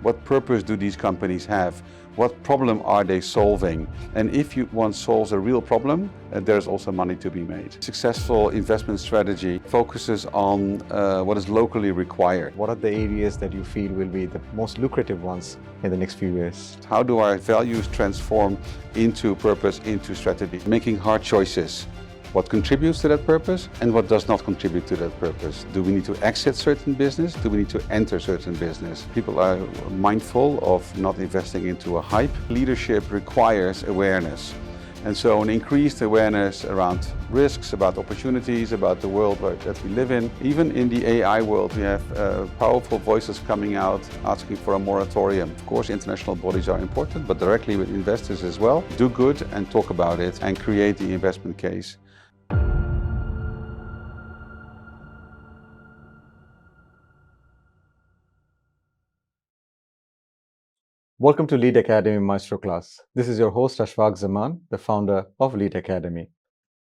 What purpose do these companies have? What problem are they solving? And if one solves a real problem, there's also money to be made. Successful investment strategy focuses on what is locally required. What are the areas that you feel will be the most lucrative ones in the next few years? How do our values transform into purpose, into strategy? Making hard choices. What contributes to that purpose and what does not contribute to that purpose? Do we need to exit certain business? Do we need to enter certain business? People are mindful of not investing into a hype. Leadership requires awareness. And so an increased awareness around risks, about opportunities, about the world that we live in. Even in the AI world, we have powerful voices coming out asking for a moratorium. Of course, international bodies are important, but directly with investors as well. Do good and talk about it and create the investment case. Welcome to Lead Academy MaestroClass. This is your host Ashfaq Zaman, the founder of Lead Academy.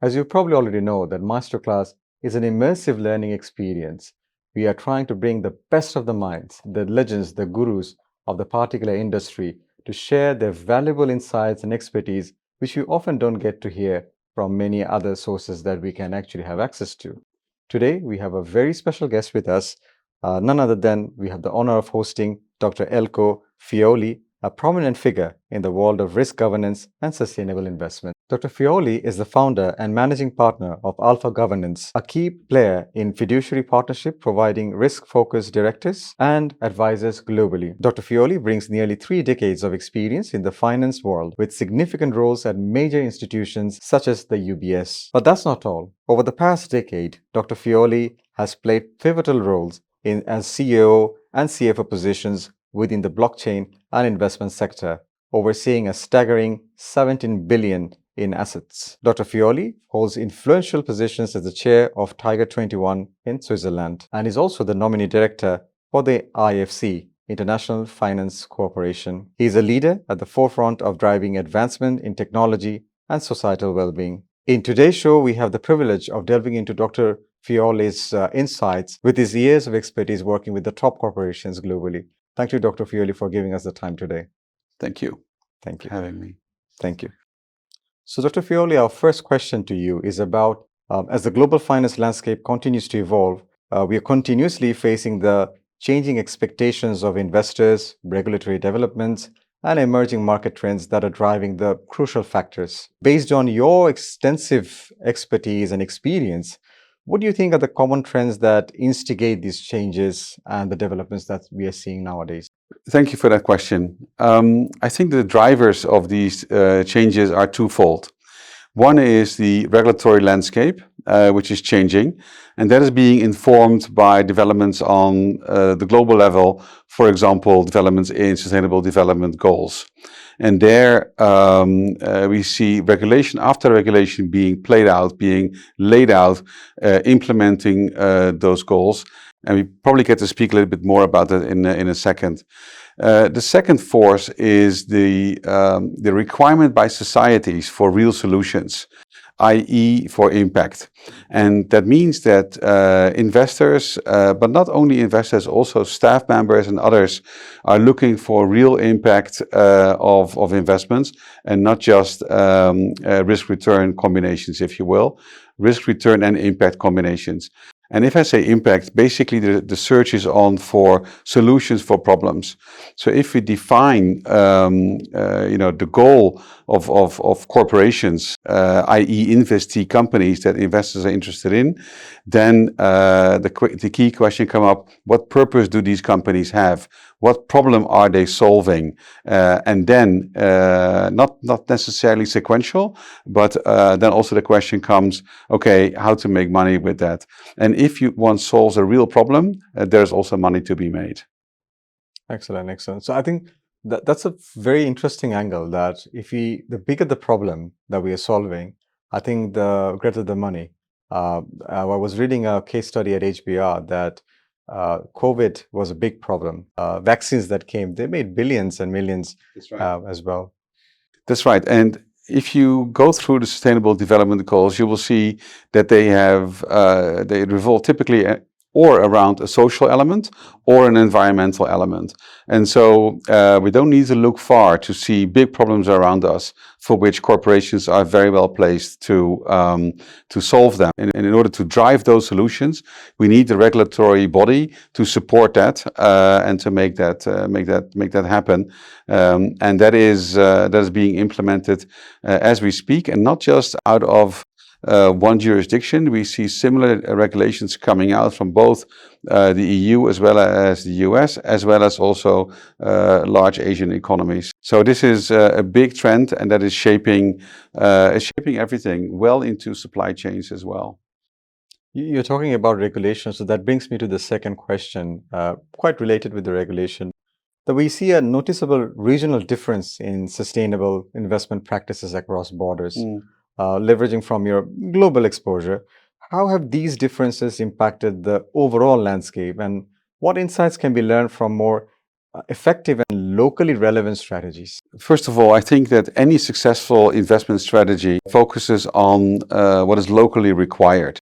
As you probably already know, that MaestroClass is an immersive learning experience. We are trying to bring the best of the minds, the legends, the gurus of the particular industry to share their valuable insights and expertise, which you often don't get to hear from many other sources that we can actually have access to. Today, we have a very special guest with us. None other than we have the honor of hosting Dr. Eelco Fiole, a prominent figure in the world of risk governance and sustainable investment. Dr. Fiole is the founder and managing partner of Alpha Governance, a key player in fiduciary partnership providing risk-focused directors and advisors globally. Dr. Fiole brings nearly 3 decades of experience in the finance world with significant roles at major institutions such as the UBS. But that's not all. Over the past decade, Dr. Fiole has played pivotal roles as COO and CFO positions within the blockchain and investment sector, overseeing a staggering 17 billion in assets. Dr. Fiole holds influential positions as the chair of Tiger 21 in Switzerland and is also the nominee director for the IFC, International Finance Corporation. He is a leader at the forefront of driving advancement in technology and societal well-being. In today's show, we have the privilege of delving into Dr. Fiole's insights with his years of expertise working with the top corporations globally. Thank you, Dr. Fiole, for giving us the time today. Thank you. Thank you for having me. Thank you. So, Dr. Fiole, our first question to you is about, as the global finance landscape continues to evolve, we are continuously facing the changing expectations of investors, regulatory developments, and emerging market trends that are driving the crucial factors. Based on your extensive expertise and experience, what do you think are the common trends that instigate these changes and the developments that we are seeing nowadays? Thank you for that question. I think the drivers of these changes are twofold. One is the regulatory landscape, which is changing, and that is being informed by developments on the global level, for example, developments in sustainable development goals. And there we see regulation after regulation being played out, being laid out, implementing those goals. And we probably get to speak a little bit more about that in a second. The second force is the requirement by societies for real solutions, i.e. for impact. And that means that investors, but not only investors, also staff members and others are looking for real impact of investments and not just risk-return combinations, if you will, risk-return and impact combinations. And if I say impact, basically the search is on for solutions for problems. So if we define, the goal of corporations, i.e. investee companies that investors are interested in, then the key question come up, what purpose do these companies have? What problem are they solving? And then, not necessarily sequential, but then also the question comes, okay, how to make money with that? And if one solves a real problem, there's also money to be made. Excellent, excellent. So I think that's a very interesting angle, that the bigger the problem that we are solving, I think the greater the money. I was reading a case study at HBR that COVID was a big problem. Vaccines that came, they made billions and millions. That's right. As well. That's right. And if you go through the Sustainable Development Goals, you will see that they revolve typically or around a social element or an environmental element. And so we don't need to look far to see big problems around us for which corporations are very well placed to solve them. And in order to drive those solutions, we need the regulatory body to support that and to make that happen. And that is being implemented as we speak, and not just out of one jurisdiction. We see similar regulations coming out from both the EU as well as the US, as well as also large Asian economies. So this is a big trend, and that is shaping everything well into supply chains as well. You're talking about regulation, so that brings me to the second question, quite related with the regulation. That we see a noticeable regional difference in sustainable investment practices across borders. Leveraging from your global exposure, how have these differences impacted the overall landscape, and what insights can be learned from more effective and locally relevant strategies? First of all, I think that any successful investment strategy focuses on what is locally required.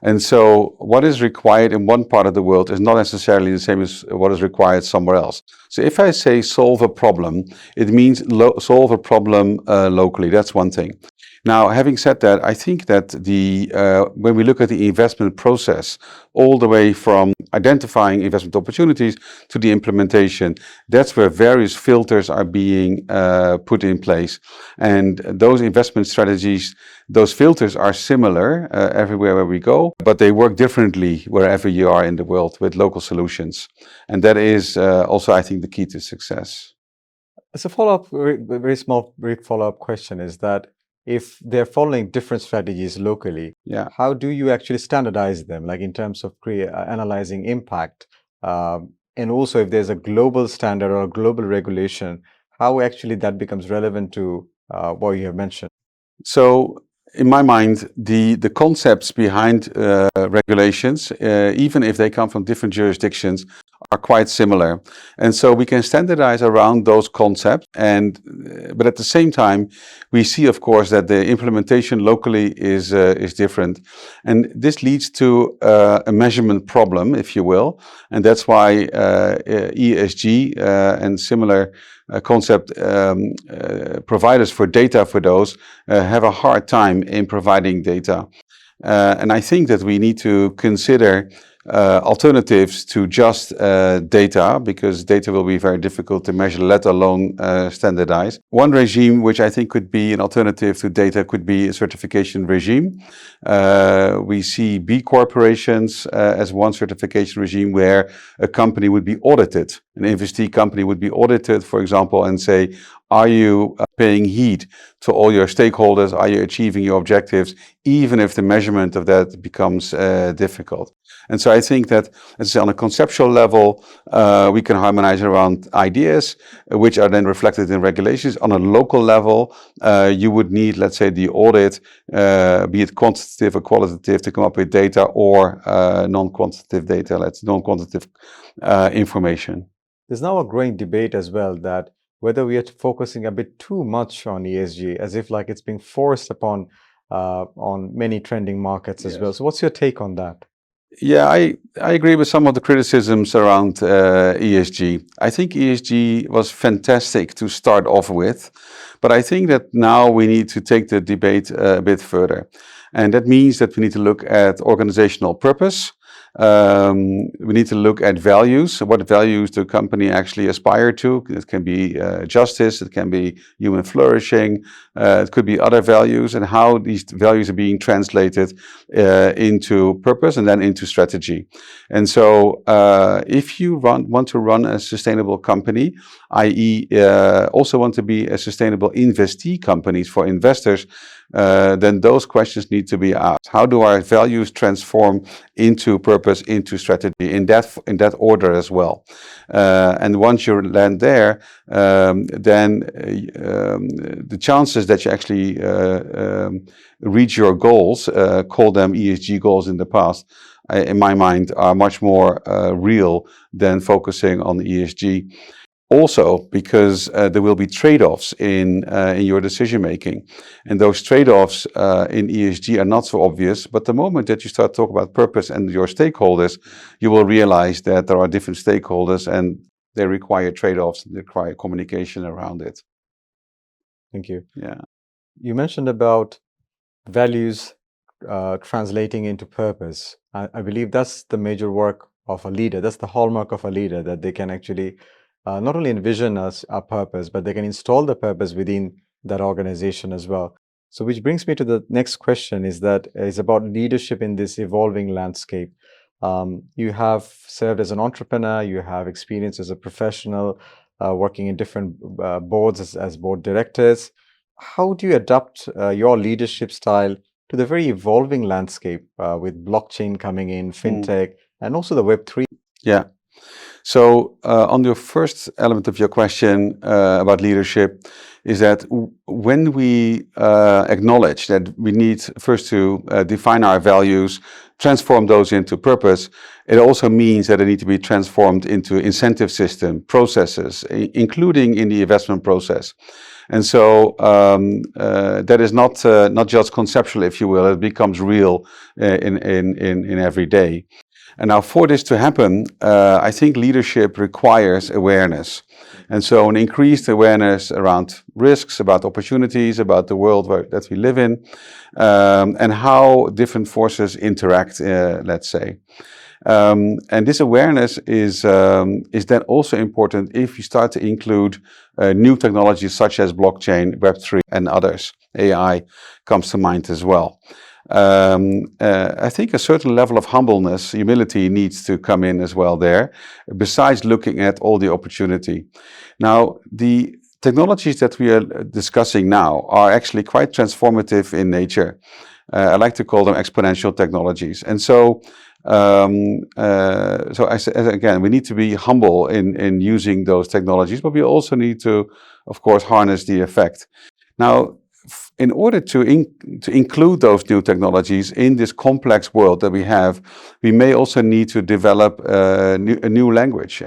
And so what is required in one part of the world is not necessarily the same as what is required somewhere else. So if I say solve a problem, it means solve a problem locally. That's one thing. Now, having said that, I think that when we look at the investment process, all the way from identifying investment opportunities to the implementation, that's where various filters are being put in place. And those investment strategies, those filters are similar everywhere where we go, but they work differently wherever you are in the world with local solutions. And that is also, I think, the key to success. As a follow-up, very small, brief follow-up question is that if they're following different strategies locally, how do you actually standardize them, like in terms of analyzing impact? And also if there's a global standard or a global regulation, how actually that becomes relevant to what you have mentioned? So in my mind, the concepts behind regulations, even if they come from different jurisdictions, are quite similar. And so we can standardize around those concepts. But at the same time, we see, of course, that the implementation locally is different. And this leads to a measurement problem, if you will. And that's why ESG and similar concept providers for data for those have a hard time in providing data. And I think that we need to consider alternatives to just data, because data will be very difficult to measure, let alone standardize. One regime which I think could be an alternative to data could be a certification regime. We see B corporations as one certification regime where a company would be audited. An investee company would be audited, for example, and say, are you paying heed to all your stakeholders? Are you achieving your objectives, even if the measurement of that becomes difficult? And so I think that, as I say, on a conceptual level, we can harmonize around ideas, which are then reflected in regulations. On a local level, you would need, let's say, the audit, be it quantitative or qualitative, to come up with data, or non-quantitative data, non-quantitative information. There's now a growing debate as well that whether we are focusing a bit too much on ESG, as if like it's being forced upon on many trending markets as well. So what's your take on that? Yeah, I agree with some of the criticisms around ESG. I think ESG was fantastic to start off with, but I think that now we need to take the debate a bit further. And that means that we need to look at organizational purpose. We need to look at values. What values the company actually aspire to? It can be justice, it can be human flourishing, it could be other values, and how these values are being translated into purpose and then into strategy. And so if you want to run a sustainable company, i.e. Also want to be a sustainable investee companies for investors, then those questions need to be asked. How do our values transform into purpose, into strategy, in that order as well? And once you land there, then the chances that you actually reach your goals, call them ESG goals in the past, in my mind, are much more real than focusing on ESG. also because there will be trade-offs in your decision making, and those trade-offs in ESG are not so obvious. But the moment that you start talking about purpose and your stakeholders, you will realize that there are different stakeholders, and they require trade-offs, they require communication around it. Thank you. Yeah. You mentioned about values translating into purpose. I believe that's the major work of a leader. That's the hallmark of a leader, that they can actually not only envision a purpose, but they can install the purpose within that organization as well. So which brings me to the next question, is about leadership in this evolving landscape. You have served as an entrepreneur, you have experience as a professional, working in different boards as board directors. How do you adapt your leadership style to the very evolving landscape with blockchain coming in, fintech, and also the Web3? Yeah. So on your first element of your question about leadership, is that when we acknowledge that we need first to define our values, transform those into purpose, it also means that they need to be transformed into incentive system, processes, including in the investment process. And so that is not just conceptual, if you will, it becomes real in every day. And now for this to happen, I think leadership requires awareness. And so an increased awareness around risks, about opportunities, about the world that we live in, and how different forces interact, let's say. And this awareness is then also important if you start to include new technologies such as blockchain, Web3, and others. AI comes to mind as well. I think a certain level of humbleness, humility needs to come in as well there, besides looking at all the opportunity. Now, the technologies that we are discussing now are actually quite transformative in nature. I like to call them exponential technologies. And so, again, we need to be humble in using those technologies, but we also need to, of course, harness the effect. Now, in order to include those new technologies in this complex world that we have, we may also need to develop a new language,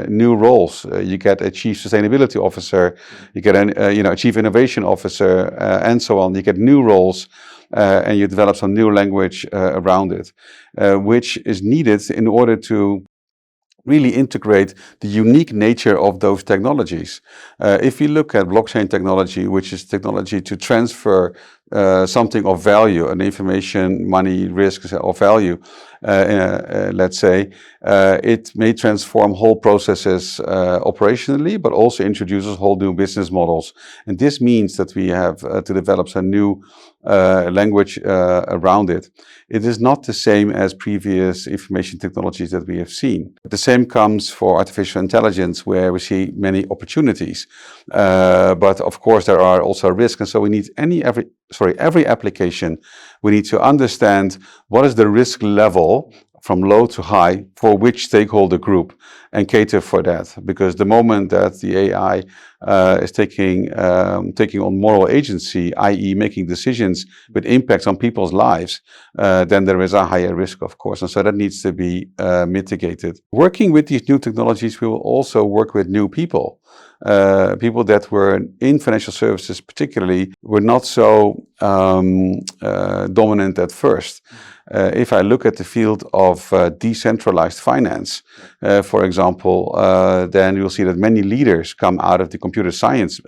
new roles. You get a chief sustainability officer, you get a chief innovation officer, and so on. You get new roles, and you develop some new language around it, which is needed in order to really integrate the unique nature of those technologies. If you look at blockchain technology, which is technology to transfer something of value, an information, money, risks of value, let's say, it may transform whole processes operationally, but also introduces whole new business models. And this means that we have to develop some new language around it. It is not the same as previous information technologies that we have seen. The same comes for artificial intelligence, where we see many opportunities. But of course, there are also risks. And so we need every application, we need to understand what is the risk level from low to high for which stakeholder group, and cater for that. Because the moment that the AI is taking on moral agency, i.e. making decisions with impacts on people's lives, then there is a higher risk, of course. And so that needs to be mitigated. Working with these new technologies, we will also work with new people. People that were in financial services particularly were not so dominant at first. If I look at the field of decentralized finance, for example, then you'll see that many leaders come out of the computer science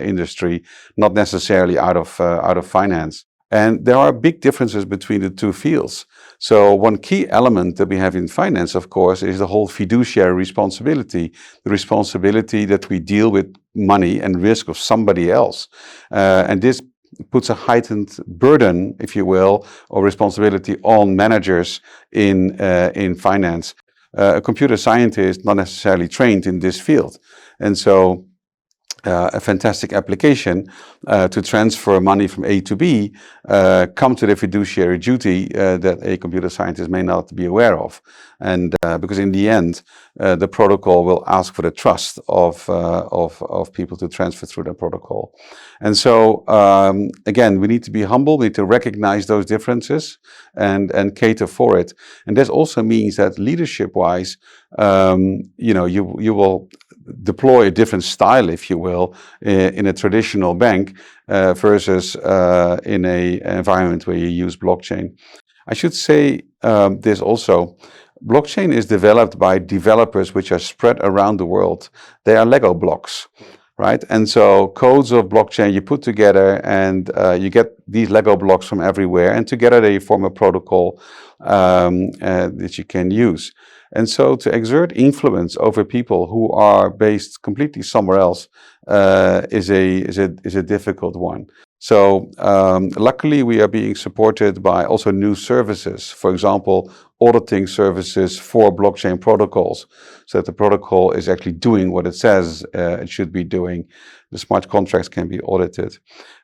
industry, not necessarily out of finance. And there are big differences between the two fields. So one key element that we have in finance, of course, is the whole fiduciary responsibility, the responsibility that we deal with money and risk of somebody else. And this puts a heightened burden, if you will, or responsibility on managers in finance. A computer scientist not necessarily trained in this field. And so a fantastic application to transfer money from A to B come to the fiduciary duty that a computer scientist may not be aware of. And because in the end, the protocol will ask for the trust of people to transfer through the protocol. And so, again, we need to be humble, we need to recognize those differences and cater for it. And this also means that leadership-wise, you will deploy a different style, if you will, in a traditional bank versus in an environment where you use blockchain. I should say this also. Blockchain is developed by developers which are spread around the world. They are Lego blocks, right? And so codes of blockchain you put together and you get these Lego blocks from everywhere, and together they form a protocol that you can use. And so to exert influence over people who are based completely somewhere else is a difficult one. So luckily we are being supported by also new services, for example, auditing services for blockchain protocols, so that the protocol is actually doing what it says it should be doing. The smart contracts can be audited.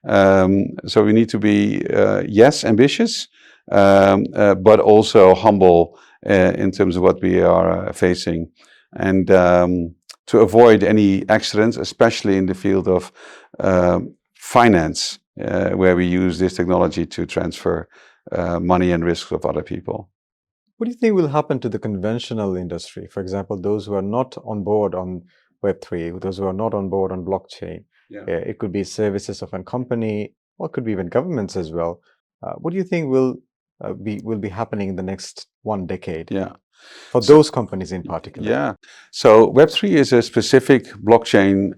So we need to be, yes, ambitious, but also humble in terms of what we are facing. And to avoid any accidents, especially in the field of finance, where we use this technology to transfer money and risks of other people. What do you think will happen to the conventional industry? For example, those who are not on board on Web3, those who are not on board on blockchain. Yeah. It could be services of a company, or it could be even governments as well. What do you think will be happening in the next 1 decade? Yeah. For those companies in particular. Yeah. So Web3 is a specific blockchain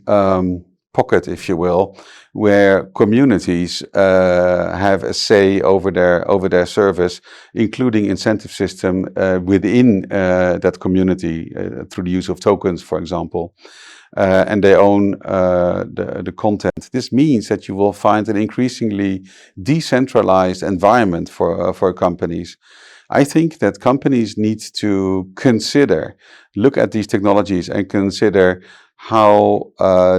pocket, if you will, where communities have a say over their service, including incentive system within that community through the use of tokens, for example. And they own the content. This means that you will find an increasingly decentralized environment for companies. I think that companies need to look at these technologies and consider how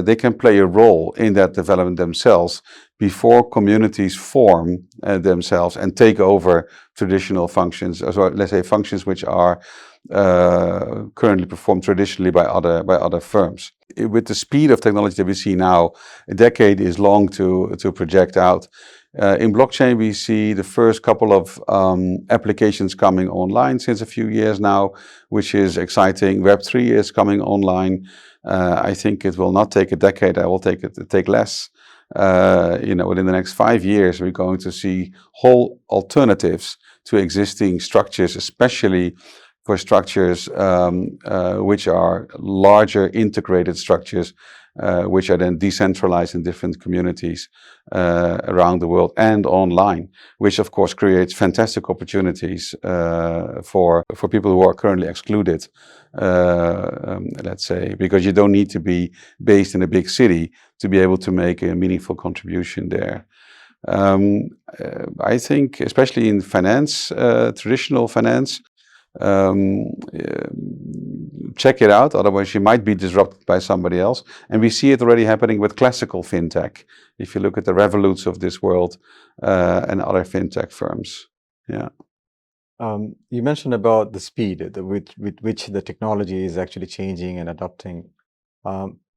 they can play a role in that development themselves before communities form themselves and take over traditional functions, as well, let's say functions which are currently performed traditionally by other firms. With the speed of technology that we see now, a decade is long to project out. In blockchain, we see the first couple of applications coming online since a few years now, which is exciting. Web3 is coming online. I think it will not take a decade. I will take less. Within the next 5 years, we're going to see whole alternatives to existing structures, especially for structures which are larger integrated structures, which are then decentralized in different communities around the world and online, which of course creates fantastic opportunities for people who are currently excluded, let's say, because you don't need to be based in a big city to be able to make a meaningful contribution there. I think, especially in finance, traditional finance, check it out, otherwise you might be disrupted by somebody else. And we see it already happening with classical fintech. If you look at the Revoluts of this world and other fintech firms. Yeah. You mentioned about the speed with which the technology is actually changing and adopting.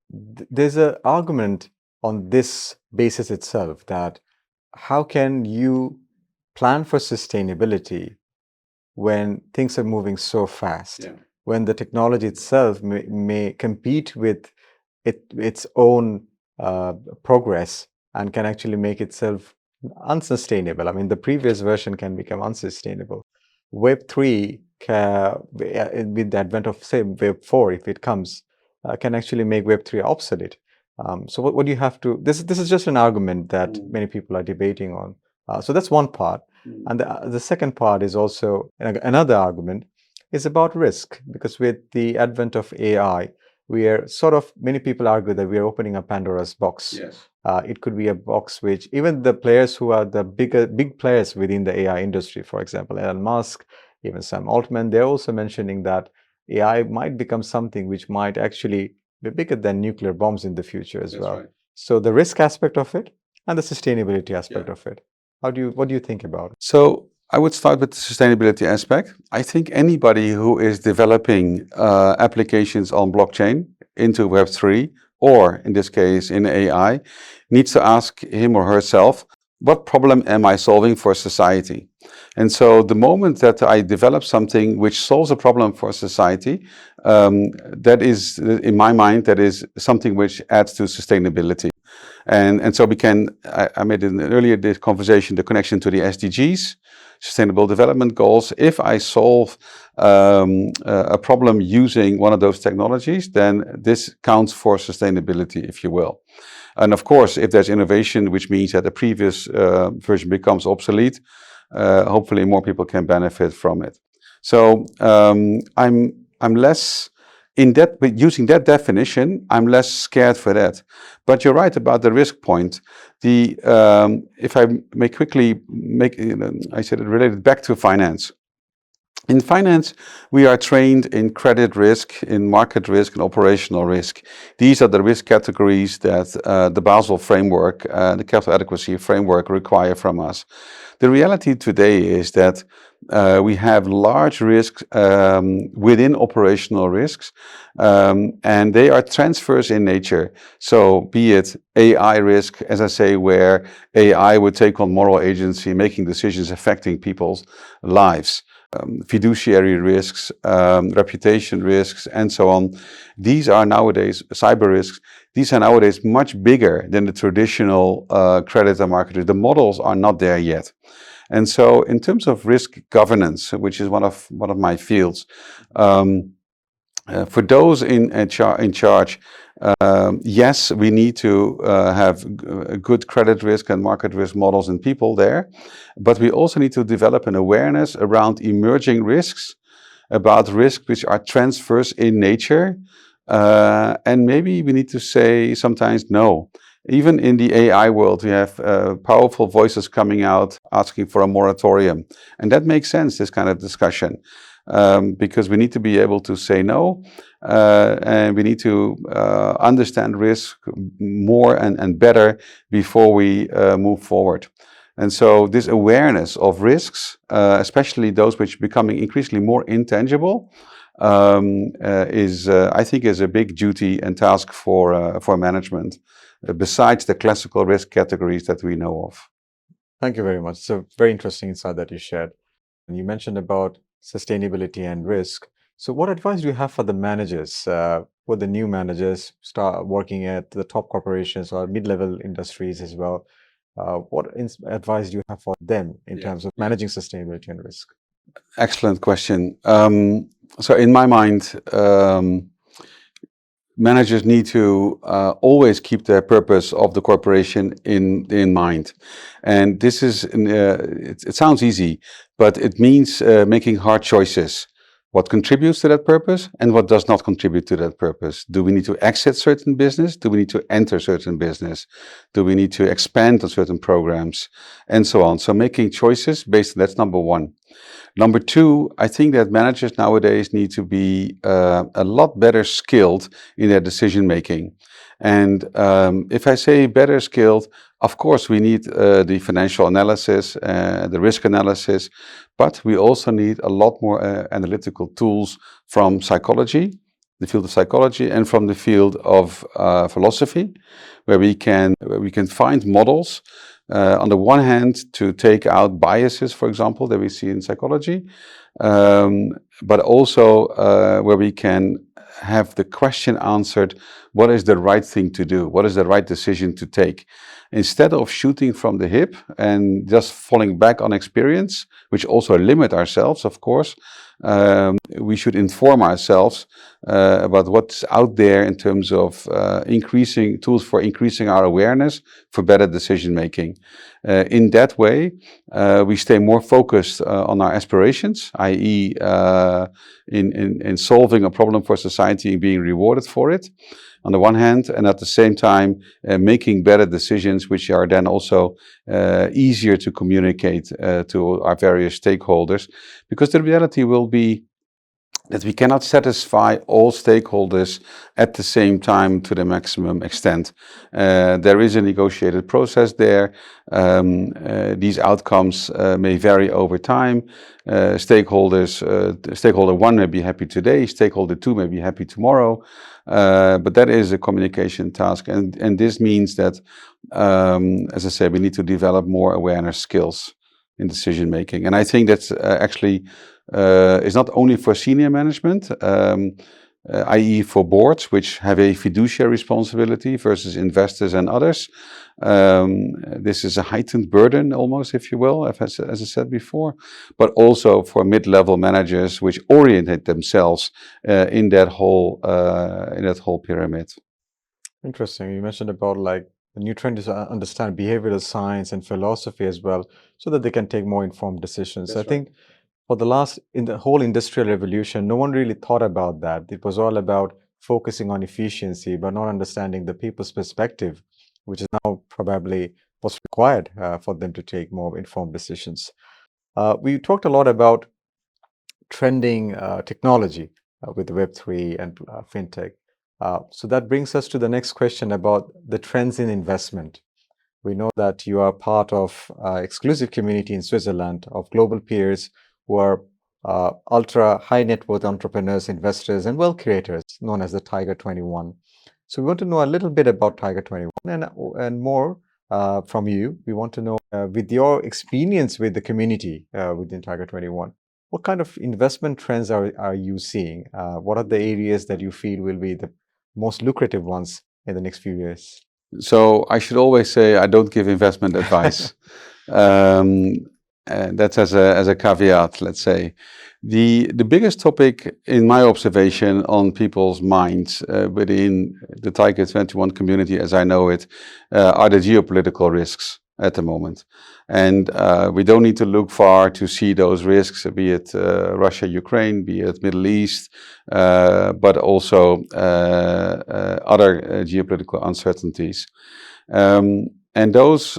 There's an argument on this basis itself that how can you plan for sustainability when things are moving so fast, when the technology itself may compete with its own progress and can actually make itself unsustainable. I mean, the previous version can become unsustainable. Web3, with the advent of, say, Web4, if it comes, can actually make Web3 obsolete. So what do you have to, this is just an argument that many people are debating on. So that's one part. And the second part is also another argument is about risk, because with the advent of AI, we are many people argue that we are opening a Pandora's box. Yes. It could be a box which even the players who are the big players within the AI industry, for example, Elon Musk, even Sam Altman, they're also mentioning that AI might become something which might actually be bigger than nuclear bombs in the future as well. Right. So the risk aspect of it and the sustainability aspect of it. What do you think about it? So I would start with the sustainability aspect. I think anybody who is developing applications on blockchain into Web3, or in this case in AI, needs to ask him or herself, what problem am I solving for society? And so the moment that I develop something which solves a problem for society, that is, in my mind, that is something which adds to sustainability. And so we can, I made in earlier this conversation the connection to the SDGs, Sustainable Development Goals. If I solve a problem using one of those technologies, then this counts for sustainability, if you will. And of course, if there's innovation, which means that the previous version becomes obsolete, hopefully more people can benefit from it. So I'm less in that, but using that definition, I'm less scared for that. But you're right about the risk point. If I may quickly make, I said it related back to finance. In finance, we are trained in credit risk, in market risk, and operational risk. These are the risk categories that the Basel framework, the capital adequacy framework require from us. The reality today is that we have large risks within operational risks, and they are transfers in nature. So be it AI risk, as I say, where AI would take on moral agency, making decisions affecting people's lives. Fiduciary risks, reputation risks, and so on. These are nowadays, cyber risks, these are nowadays much bigger than the traditional credit and market risk. The models are not there yet. And so in terms of risk governance, which is one of my fields, for those in charge, yes, we need to have good credit risk and market risk models and people there, but we also need to develop an awareness around emerging risks, about risks which are transfers in nature, and maybe we need to say sometimes no. Even in the AI world, we have powerful voices coming out asking for a moratorium, and that makes sense, this kind of discussion. Because we need to be able to say no, and we need to understand risk more and better before we move forward. And so this awareness of risks, especially those which are becoming increasingly more intangible, I think is a big duty and task for management, besides the classical risk categories that we know of. Thank you very much. So very interesting insight that you shared. And you mentioned about sustainability and risk. So what advice do you have for the managers, for the new managers start working at the top corporations or mid-level industries as well? What advice do you have for them in terms of managing sustainability and risk? Excellent question. So in my mind, managers need to always keep the purpose of the corporation in mind. And this is, it sounds easy, but it means making hard choices. What contributes to that purpose and what does not contribute to that purpose? Do we need to exit certain business? Do we need to enter certain business? Do we need to expand on certain programs? And so on. So making choices based on that's number one. Number two, I think that managers nowadays need to be a lot better skilled in their decision making. And if I say better skilled, of course we need the financial analysis, the risk analysis, but we also need a lot more analytical tools from psychology, the field of psychology, and from the field of philosophy, where we can find models. On the one hand, to take out biases, for example, that we see in psychology, but also where we can have the question answered, what is the right thing to do? What is the right decision to take? Instead of shooting from the hip and just falling back on experience, which also limit ourselves, of course, we should inform ourselves about what's out there in terms of increasing tools for increasing our awareness for better decision making. In that way, we stay more focused on our aspirations, i.e. in solving a problem for society and being rewarded for it, on the one hand, and at the same time making better decisions, which are then also easier to communicate to our various stakeholders, because the reality will be that we cannot satisfy all stakeholders at the same time to the maximum extent. There is a negotiated process there. These outcomes may vary over time. Stakeholder one may be happy today, stakeholder two may be happy tomorrow, but that is a communication task. And this means that, as I said, we need to develop more awareness skills in decision making. And I think that's actually is not only for senior management, i.e. for boards which have a fiduciary responsibility versus investors and others. This is a heightened burden almost, if you will, as I said before, but also for mid-level managers which orientate themselves in that whole pyramid. Interesting. You mentioned about like the new trend is to understand behavioral science and philosophy as well, so that they can take more informed decisions. That's I think for in the whole industrial revolution, no one really thought about that. It was all about focusing on efficiency, but not understanding the people's perspective, which is now probably what's required for them to take more informed decisions. We talked a lot about trending technology with Web3 and fintech. So that brings us to the next question about the trends in investment. We know that you are part of exclusive community in Switzerland of global peers who are ultra high net worth entrepreneurs, investors, and wealth creators known as the Tiger 21. So we want to know a little bit about Tiger 21 and more from you. We want to know with your experience with the community within Tiger 21, what kind of investment trends are you seeing? What are the areas that you feel will be the most lucrative ones in the next few years? So I should always say I don't give investment advice. And that's as a caveat, let's say. The biggest topic in my observation on people's minds within the Tiger 21 community, as I know it, are the geopolitical risks at the moment. And we don't need to look far to see those risks, be it Russia, Ukraine, be it Middle East, but also other geopolitical uncertainties. And those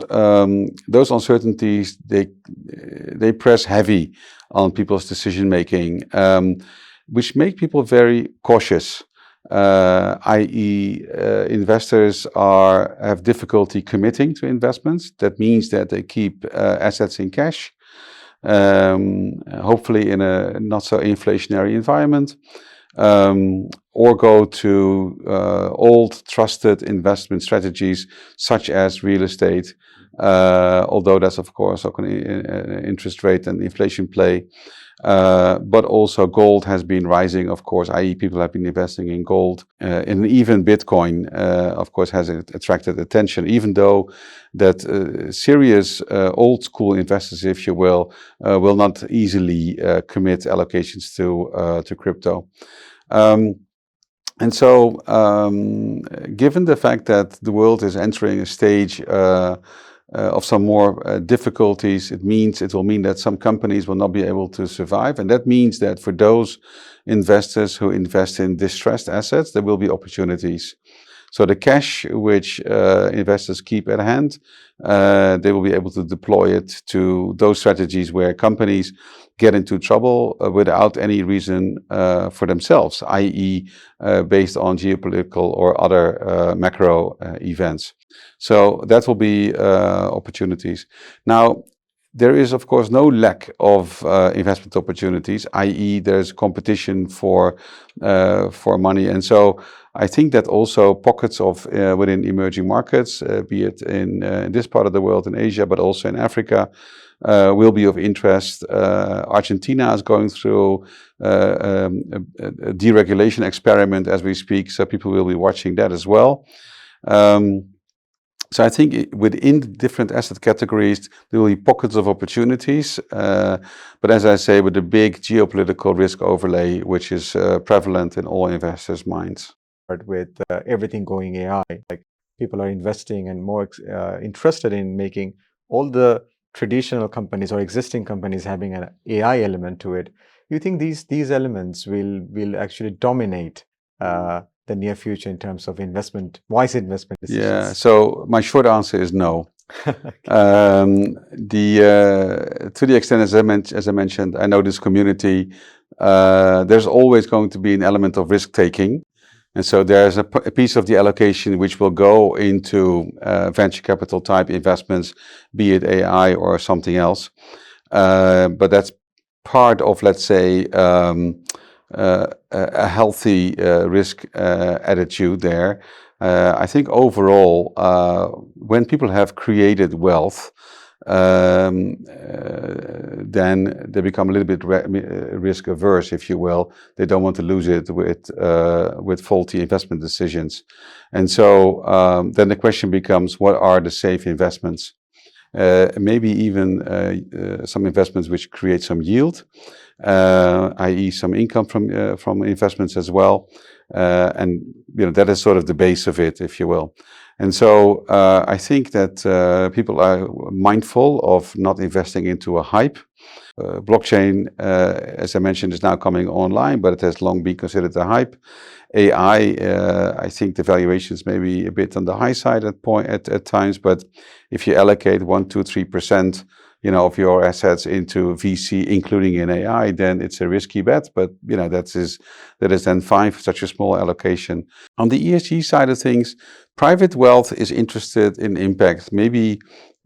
uncertainties, they press heavy on people's decision making, which make people very cautious. I.e., investors have difficulty committing to investments. That means that they keep assets in cash, hopefully in a not so inflationary environment, or go to old trusted investment strategies such as real estate, although that's of course also an interest rate and inflation play. But also gold has been rising, of course, i.e. people have been investing in gold. And even Bitcoin, of course, has attracted attention, even though that serious old school investors, if you will not easily commit allocations to crypto. And so, given the fact that the world is entering a stage of some more difficulties, it will mean that some companies will not be able to survive. And that means that for those investors who invest in distressed assets, there will be opportunities. So the cash which investors keep at hand, they will be able to deploy it to those strategies where companies get into trouble without any reason for themselves, i.e. Based on geopolitical or other macro events. So that will be opportunities. Now, there is, of course, no lack of investment opportunities, i.e. there's competition for money. And so I think that also pockets of within emerging markets, be it in this part of the world, in Asia, but also in Africa, will be of interest. Argentina is going through a deregulation experiment as we speak, so people will be watching that as well. So I think within different asset categories, there will be pockets of opportunities. But as I say, with the big geopolitical risk overlay, which is prevalent in all investors' minds. With everything going AI, like people are investing and more interested in making all the traditional companies or existing companies having an AI element to it. You think these elements will actually dominate the near future in terms of wise investment decisions? Yeah, so my short answer is no. To the extent, as I mentioned, I know this community. There's always going to be an element of risk taking, and so there's a piece of the allocation which will go into venture capital type investments, be it AI or something else. But that's part of, let's say, a healthy risk attitude there. I think overall, when people have created wealth, then they become a little bit risk averse, if you will. They don't want to lose it with faulty investment decisions. And so then the question becomes, what are the safe investments? Maybe even some investments which create some yield, i.e. some income from investments as well. And that is sort of the base of it, if you will. And so I think that people are mindful of not investing into a hype. Blockchain, as I mentioned, is now coming online, but it has long been considered a hype. AI, I think the valuations may be a bit on the high side at times, but if you allocate 1, 2, 3%, of your assets into VC, including in AI, then it's a risky bet. But that is then fine for such a small allocation. On the ESG side of things, private wealth is interested in impact. Maybe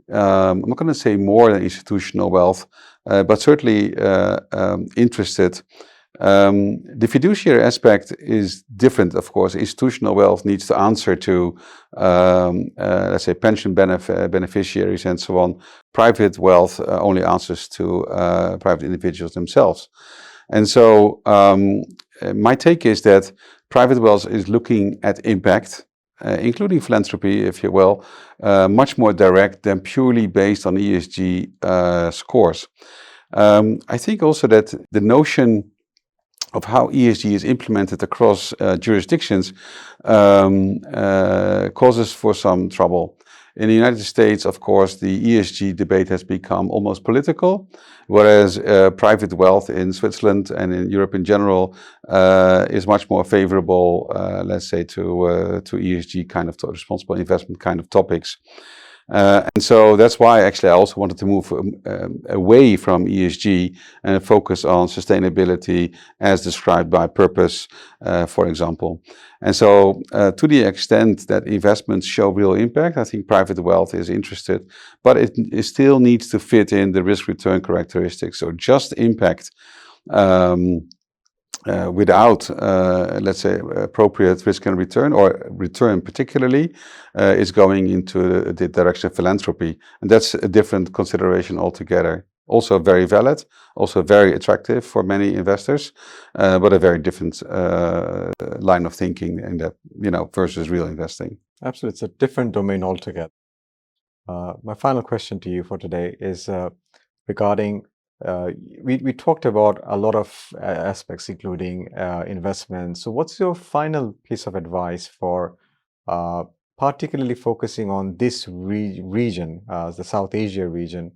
I'm not going to say more than institutional wealth, but certainly interested. The fiduciary aspect is different, of course. Institutional wealth needs to answer to, let's say, pension beneficiaries and so on. Private wealth only answers to private individuals themselves. And so my take is that private wealth is looking at impact, including philanthropy, if you will, much more direct than purely based on ESG scores. I think also that the notion of how ESG is implemented across jurisdictions causes for some trouble. In the United States, of course, the ESG debate has become almost political, whereas private wealth in Switzerland and in Europe in general is much more favorable, let's say, to ESG kind of responsible investment kind of topics. And so that's why actually I also wanted to move away from ESG and focus on sustainability as described by purpose, for example. And so to the extent that investments show real impact, I think private wealth is interested, but it still needs to fit in the risk-return characteristics. So just impact without, let's say, appropriate risk and return, or return particularly, is going into the direction of philanthropy. And that's a different consideration altogether. Also very valid, also very attractive for many investors, but a very different line of thinking in that, versus real investing. Absolutely, it's a different domain altogether. My final question to you for today is regarding we talked about a lot of aspects, including investments. So what's your final piece of advice for particularly focusing on this region, the South Asia region?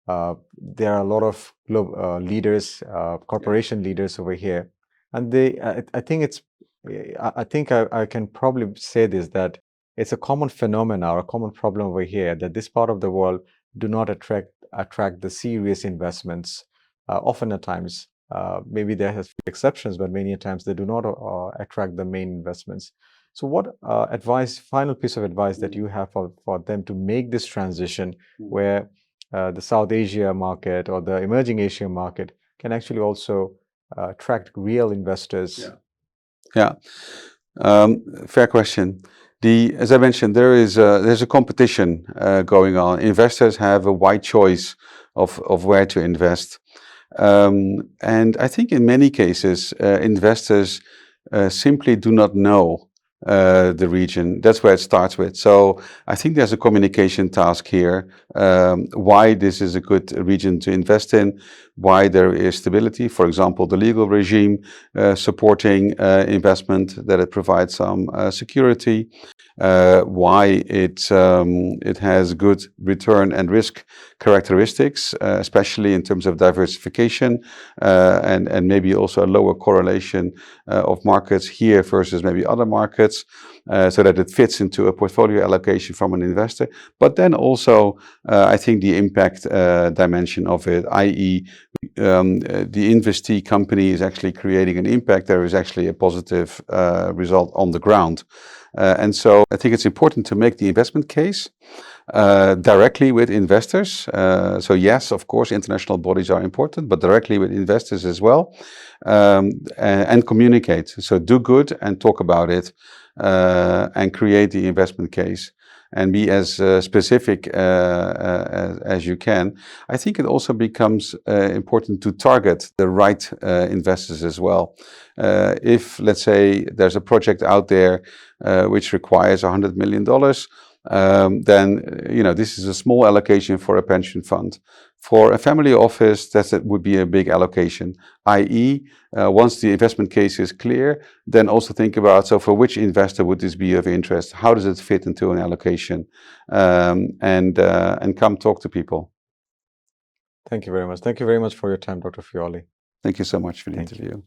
There are a lot of leaders, corporation leaders over here, and I think I can probably say this, that it's a common phenomenon or a common problem over here, that this part of the world do not attract the serious investments. Often at times, maybe there has exceptions, but many times they do not attract the main investments. So what final piece of advice that you have for them to make this transition where the South Asia market or the emerging Asia market can actually also attract real investors? Yeah. Fair question. As I mentioned, there's a competition going on. Investors have a wide choice of where to invest. And I think in many cases, investors simply do not know the region. That's where it starts with. So I think there's a communication task here, why this is a good region to invest in, why there is stability. For example, the legal regime supporting investment, that it provides some security. why it has good return and risk characteristics, especially in terms of diversification, and maybe also a lower correlation of markets here versus maybe other markets, so that it fits into a portfolio allocation from an investor. But then also, I think the impact dimension of it, i.e., the investee company is actually creating an impact. There is actually a positive result on the ground. And so I think it's important to make the investment case directly with investors. So yes, of course, international bodies are important, but directly with investors as well, and communicate. So do good and talk about it, and create the investment case, and be as specific as you can. I think it also becomes important to target the right investors as well. If, let's say, there's a project out there which requires $100 million, then this is a small allocation for a pension fund. For a family office, that would be a big allocation, i.e., once the investment case is clear, then also think about, so for which investor would this be of interest? How does it fit into an allocation? And come talk to people. Thank you very much. Thank you very much for your time, Dr. Fiole. Thank you so much for the Thank you. interview.